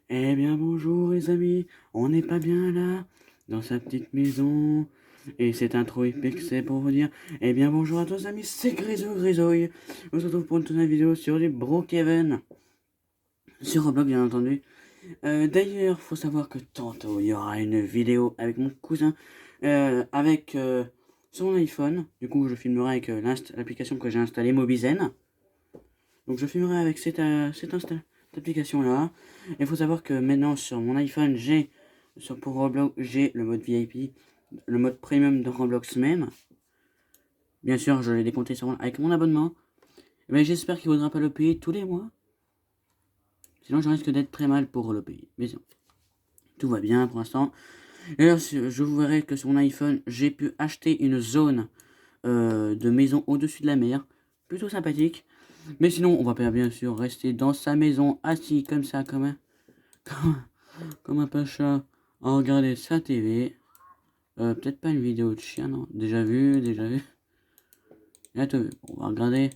Eh bien bonjour les amis, on n'est pas bien là, dans sa petite maison, et cette intro épique c'est pour vous dire, eh bien bonjour à tous amis, c'est Grisouille, on se retrouve pour une nouvelle vidéo sur du Brookhaven, sur Roblox bien entendu. D'ailleurs, faut savoir que tantôt il y aura une vidéo avec mon cousin, avec son iPhone, du coup je filmerai avec l'application que j'ai installée, Mobizen. Donc je filmerai avec cette application là. Il faut savoir que maintenant sur mon iPhone pour Roblox j'ai le mode VIP, le mode premium de Roblox même. Bien sûr je l'ai décompté avec mon abonnement. Mais j'espère qu'il ne faudra pas le payer tous les mois. Sinon je risque d'être très mal pour le payer. Mais sinon, tout va bien pour l'instant. D'ailleurs je vous verrai que sur mon iPhone j'ai pu acheter une zone de maison au-dessus de la mer. Plutôt sympathique. Mais sinon, on va pas bien sûr rester dans sa maison, assis comme ça, comme un pacha, à regarder sa TV. Peut-être pas une vidéo de chien, non. Déjà vu, déjà vu. Là, on va regarder.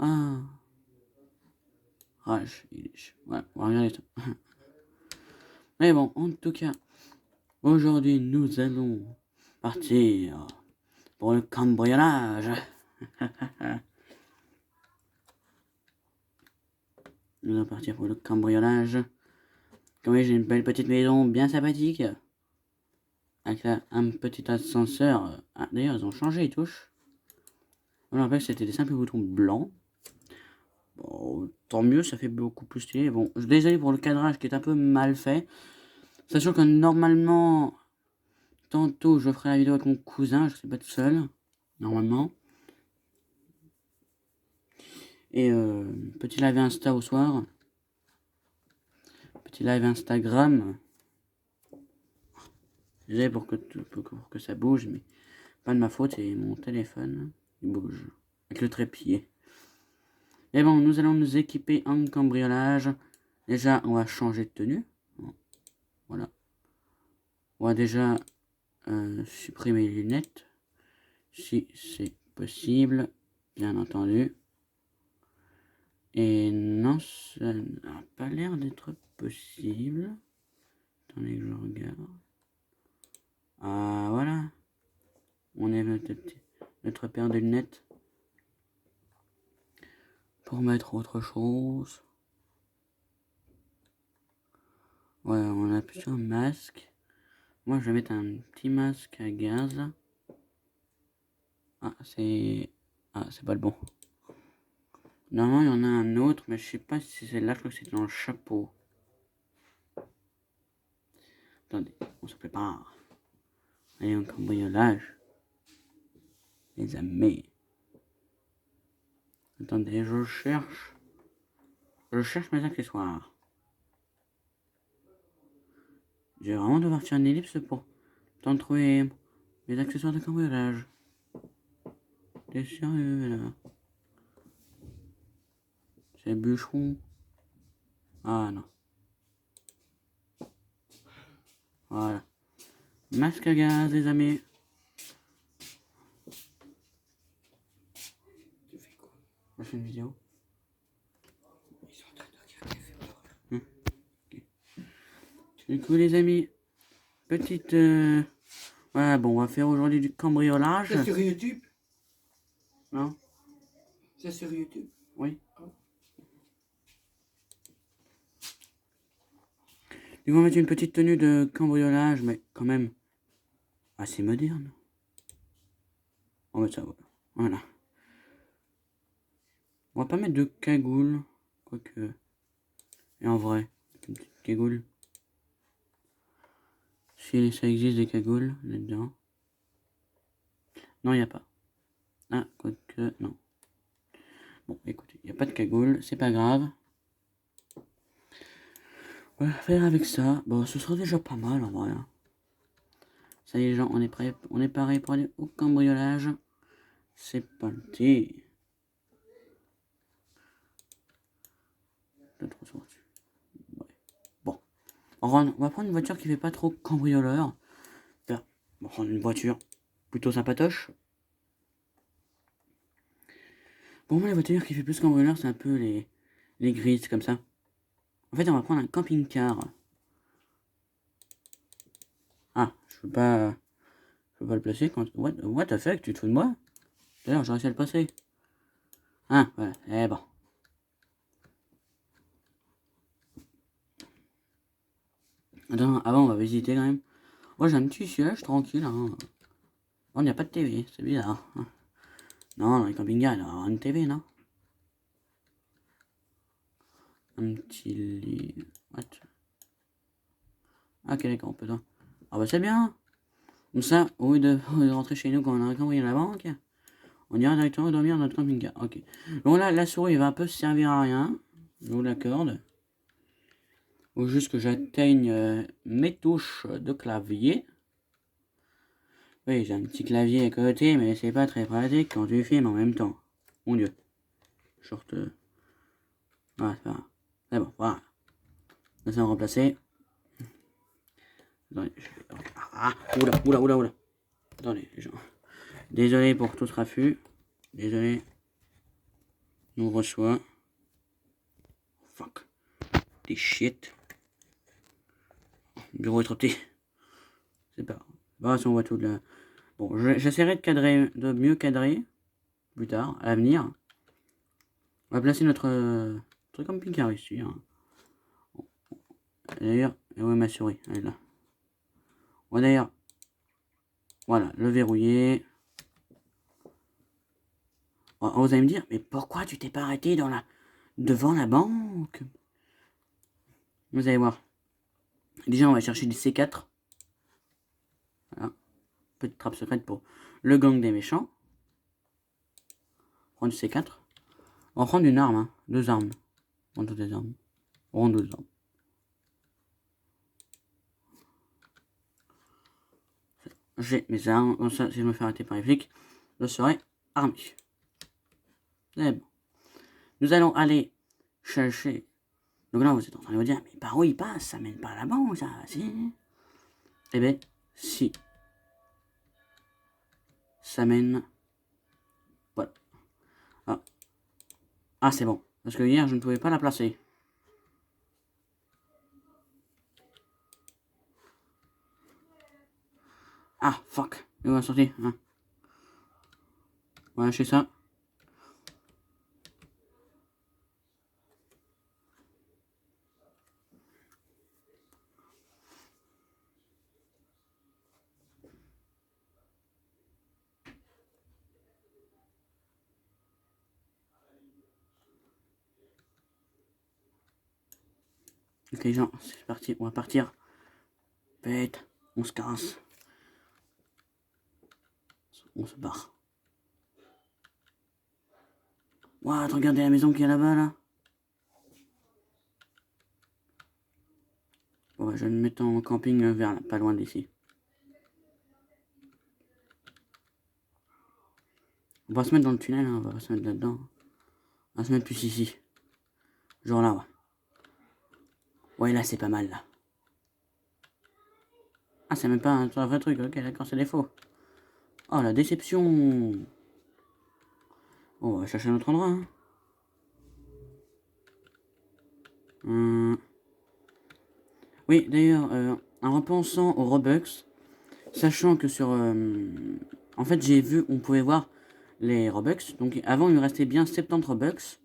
Ah, Rage, ouais, on va regarder ça. Mais bon, en tout cas, aujourd'hui, nous allons partir pour le cambriolage. Nous allons partir pour le cambriolage. Comme j'ai une belle petite maison bien sympathique. Avec un petit ascenseur. Ah, d'ailleurs, ils ont changé les touches. On me rappelle que c'était des simples boutons blancs. Bon, tant mieux, ça fait beaucoup plus stylé. Bon, je suis désolé pour le cadrage qui est un peu mal fait. Sachant que normalement, tantôt je ferai la vidéo avec mon cousin, je ne serai pas tout seul. Normalement. Et petit live Insta au soir. Petit live Instagram. Désolé pour que ça bouge, mais pas de ma faute, c'est mon téléphone. Il bouge. Avec le trépied. Et bon, nous allons nous équiper en cambriolage. Déjà, on va changer de tenue. Voilà. On va déjà supprimer les lunettes. Si c'est possible, bien entendu. Et non, ça n'a pas l'air d'être possible. Attendez que je regarde. Ah, voilà. On est notre paire de lunettes. Pour mettre autre chose. Ouais, on a plusieurs masques. Moi, je vais mettre un petit masque à gaz. Ah, c'est pas le bon. Normalement, il y en a un autre, mais je sais pas si c'est là, je crois que c'est dans le chapeau. Attendez, on se prépare. Allez, un cambriolage. Les amis. Attendez, je cherche. Je cherche mes accessoires. Je vais vraiment devoir faire une ellipse pour t'en trouver mes accessoires de cambriolage. T'es sérieux là? C'est bûcheron. Ah non. Voilà. Masque à gaz, les amis. Tu fais quoi? Je fais une vidéo. Ils sont en train de regarder, fais pas. Okay. Du coup, les amis, petite. Voilà, bon, on va faire aujourd'hui du cambriolage. C'est sur YouTube? Non? C'est sur YouTube? Oui. Du coup, on va mettre une petite tenue de cambriolage, mais quand même assez moderne. On va mettre ça, voilà. On va pas mettre de cagoule, quoique. Et en vrai, une petite cagoule. Si ça existe des cagoules là-dedans. Non, il n'y a pas. Ah, quoique, non. Bon, écoutez, il n'y a pas de cagoule, c'est pas grave. On va faire avec ça. Bon, ce sera déjà pas mal en vrai. Ça y est, les gens, on est prêt, on est pareil pour aller au cambriolage. C'est parti. Ouais. Bon, on va prendre une voiture qui fait pas trop cambrioleur. On va prendre une voiture plutôt sympatoche. Pour moi, la voiture qui fait plus cambrioleur, c'est un peu les grises comme ça. En fait, on va prendre un camping-car. Ah, je peux pas le placer quand... What the fuck, tu te fous de moi? D'ailleurs, j'ai réussi à le passer. Ah, voilà, eh bon. Attends, avant, on va visiter quand même. Moi, j'ai un petit siège tranquille. Hein. Oh, il n'y a pas de TV, c'est bizarre. Hein. Non, dans les camping-cars, il doit y avoir une TV, non? Un petit lit... What? Ah, ok, d'accord, on peut... Ah bah c'est bien. Comme ça, au lieu de rentrer chez nous quand on a cambriolé la banque, on ira directement dormir dans notre camping-car. Ok. Bon là, la souris va un peu servir à rien. Je vous l'accorde. Faut juste que j'atteigne mes touches de clavier. Oui, j'ai un petit clavier à côté, mais c'est pas très pratique quand tu filmes en même temps. Mon dieu. Short. Voilà, c'est pas grave. C'est bon, voilà. Là, c'est remplacé. Attendez, Ah, oula. Attendez, les gens. Désolé pour tout ce raffut. Désolé. Nous reçoit. Fuck. Des shit. Le bureau est trop petit. C'est pas grave. Bah, si on voit tout là. Bon, j'essaierai de cadrer, de mieux cadrer plus tard, à l'avenir. On va placer notre camping-car ici. Hein. D'ailleurs, où est ma souris? Elle est là. Ouais, d'ailleurs, voilà, le verrouiller. Vous allez me dire, mais pourquoi tu t'es pas arrêté devant la banque? Vous allez voir. Déjà, on va chercher du C4. Voilà. Petite trappe secrète pour le gang des méchants. On prend du C4. On va prendre une arme, hein. 2 armes. On prend toutes les armes. On prend 2 armes. J'ai mes armes. Comme ça, si je me fais arrêter par les flics, je serai armé. C'est bon. Nous allons aller chercher. Donc là, vous êtes en train de vous dire, mais par où il passe? Ça mène pas à la banque, ça, si? Eh ben, si. Ça mène. Voilà. Ah, c'est bon. Parce que hier, je ne pouvais pas la placer. Ah, fuck. Il va sortir. Hein. On va lâcher ça. Ok, les gens, c'est parti. On va partir. Bête. On se casse. On se barre. What, regardez la maison qu'il y a là-bas, là. Bon, je vais me mettre en camping vers là, pas loin d'ici. On va se mettre dans le tunnel, hein, on va pas se mettre là-dedans. On va se mettre plus ici. Genre là, ouais. Ouais, là, c'est pas mal, là. Ah, c'est même pas un vrai truc, ok, d'accord, c'est des faux. Oh, la déception. Bon, on va chercher un autre endroit, hein. Oui, d'ailleurs, en repensant aux Robux, sachant que sur... en fait, j'ai vu, on pouvait voir les Robux. Donc avant, il me restait bien 70 Robux.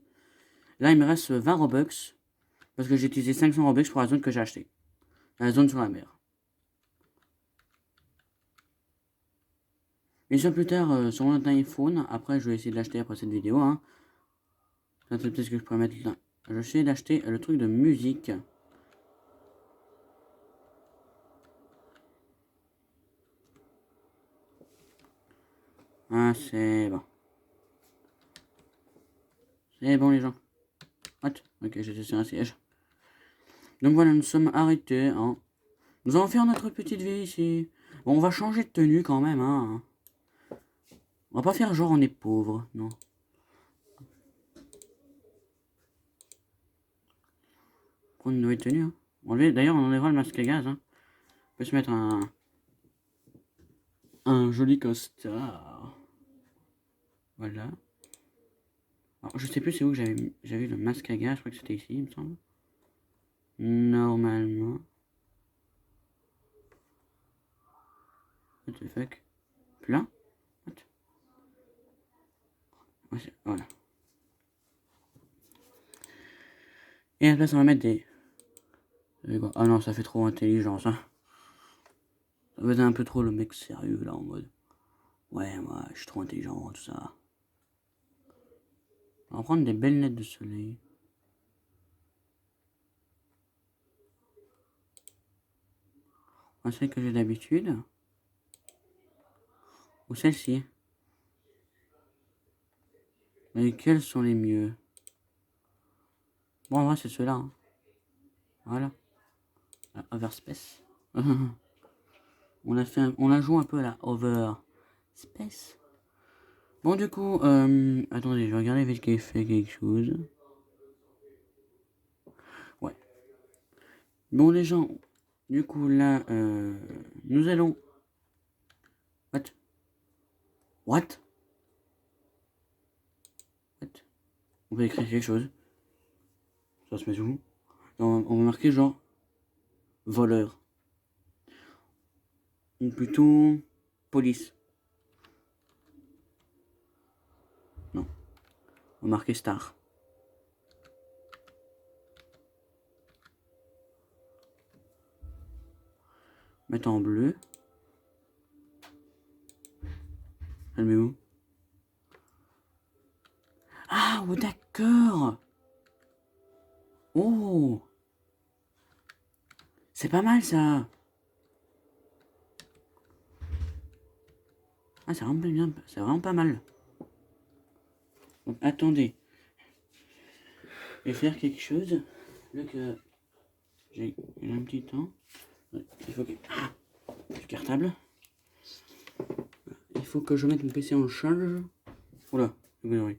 Là, il me reste 20 Robux. Parce que j'ai utilisé 500 Robux pour la zone que j'ai achetée. La zone sur la mer. Bien sûr, plus tard, sur mon iPhone, après, je vais essayer de l'acheter après cette vidéo. Hein. C'est peut-être ce que je pourrais mettre là. Je vais essayer d'acheter le truc de musique. Ah, c'est bon. C'est bon, les gens. What? Ok, j'étais sur un siège. Donc voilà, nous sommes arrêtés. Hein. Nous allons faire notre petite vie ici. Bon, on va changer de tenue quand même. Hein. On va pas faire genre on est pauvre, non. Prendre une nouvelle tenue. Hein. D'ailleurs, on enlèvera le masque à gaz. Hein. On peut se mettre un joli costard. Voilà. Alors, je sais plus c'est où que j'avais le masque à gaz. Je crois que c'était ici, il me semble. normalement. What the fuck? Plein? What? Ouais, voilà. Et à la place, on va mettre des... Ah non, ça fait trop intelligence, hein. Ça faisait un peu trop le mec sérieux, là, en mode... Ouais, moi, je suis trop intelligent, tout ça. On va prendre des belles lunettes de soleil. Celle que j'ai d'habitude. Ou celle-ci. Mais quels sont les mieux? Bon, en vrai, c'est ceux-là. Hein. Voilà. Overspace. On a joué un peu à la Overspace. Bon, du coup, attendez, je vais regarder vite qu'il fait quelque chose. Ouais. Bon, les gens, du coup, là, nous allons... What? What? What? On peut écrire quelque chose. Ça se met où? On va marquer genre... Voleur. Ou plutôt... Police. Non. On va marquer star. Mettre en bleu. Elle met où? Ah, oh, d'accord. Oh. C'est pas mal, ça. Ah, c'est vraiment bien. C'est vraiment pas mal. Donc, attendez. Je vais faire quelque chose. Vu que j'ai un petit temps. Il faut que... Ah, du cartable. Il faut que je mette mon PC en charge. Oula, il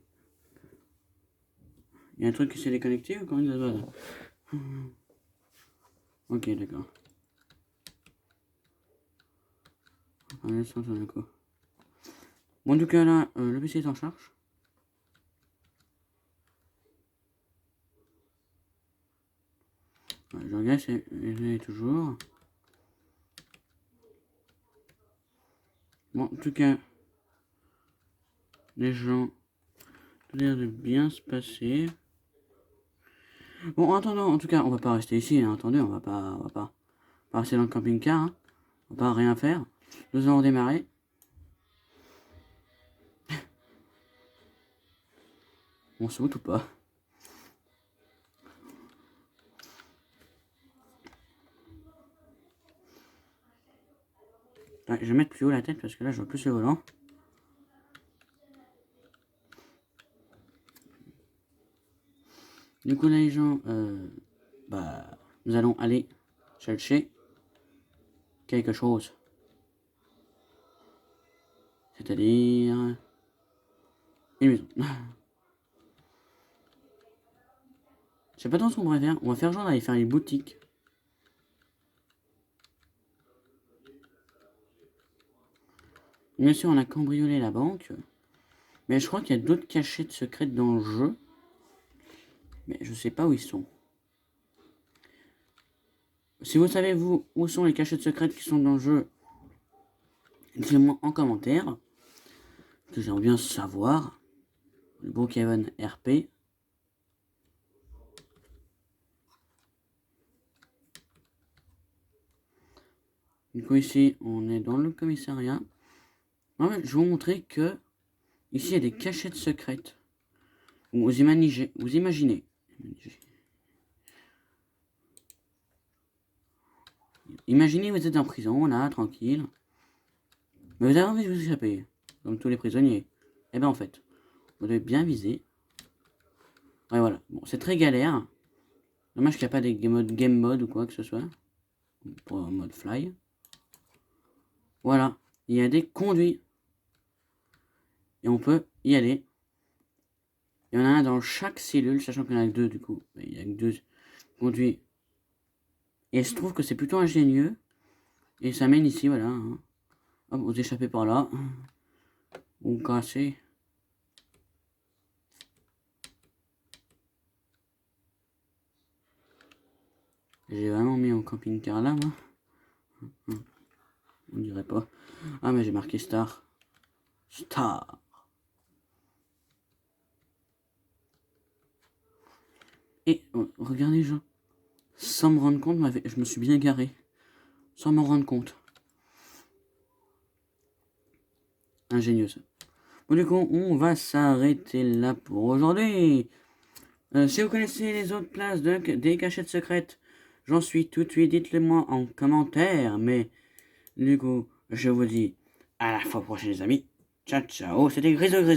y a un truc qui s'est déconnecté ou comment ça se passe? Ok, d'accord. Bon, en tout cas, là, le PC est en charge. Ouais, je regarde, c'est toujours. Bon, en tout cas, les gens, tout a l'air de bien se passer. Bon, en attendant, en tout cas, on va pas rester ici, hein, attendez, on va pas rester dans le camping-car, hein. On va pas rien faire. Nous allons démarrer. On saute ou pas? Ouais, je vais mettre plus haut la tête parce que là je vois plus le volant. Du coup là les gens, nous allons aller chercher quelque chose. C'est-à-dire une maison. Je sais pas trop ce qu'on pourrait faire. On va faire genre d'aller faire une boutique. Bien sûr on a cambriolé la banque. Mais je crois qu'il y a d'autres cachettes secrètes dans le jeu. Mais je sais pas où ils sont. Si vous savez vous où sont les cachettes secrètes qui sont dans le jeu, dites-moi en commentaire. Que j'aimerais bien savoir. Le Brookhaven RP. Du coup ici on est dans le commissariat. En fait, je vais vous montrer que ici il y a des cachettes secrètes. Vous imaginez. Imaginez vous êtes en prison là, tranquille. Mais vous avez envie de vous échapper, comme tous les prisonniers. Et bien en fait, vous devez bien viser. Ouais voilà, bon c'est très galère. Dommage qu'il n'y a pas des game mode ou quoi que ce soit. Pour un mode fly. Voilà, il y a des conduits. Et on peut y aller. Il y en a un dans chaque cellule, sachant qu'il y en a que deux du coup. Il y a que deux conduits. Et je trouve que c'est plutôt ingénieux. Et ça mène ici, voilà. Hein. Hop, vous échappez par là. Vous cassez. J'ai vraiment mis en camping-car là, moi. On dirait pas. Ah, mais j'ai marqué Star. Star. Et regardez, gens. Sans me rendre compte, je me suis bien garé. Sans m'en rendre compte. Ingénieux ça. Bon, du coup, on va s'arrêter là pour aujourd'hui. Si vous connaissez les autres places des cachettes secrètes, j'en suis tout de suite, dites-le moi en commentaire. Mais du coup, je vous dis à la fois prochaine les amis. Ciao ciao, c'était Grisou Grisou.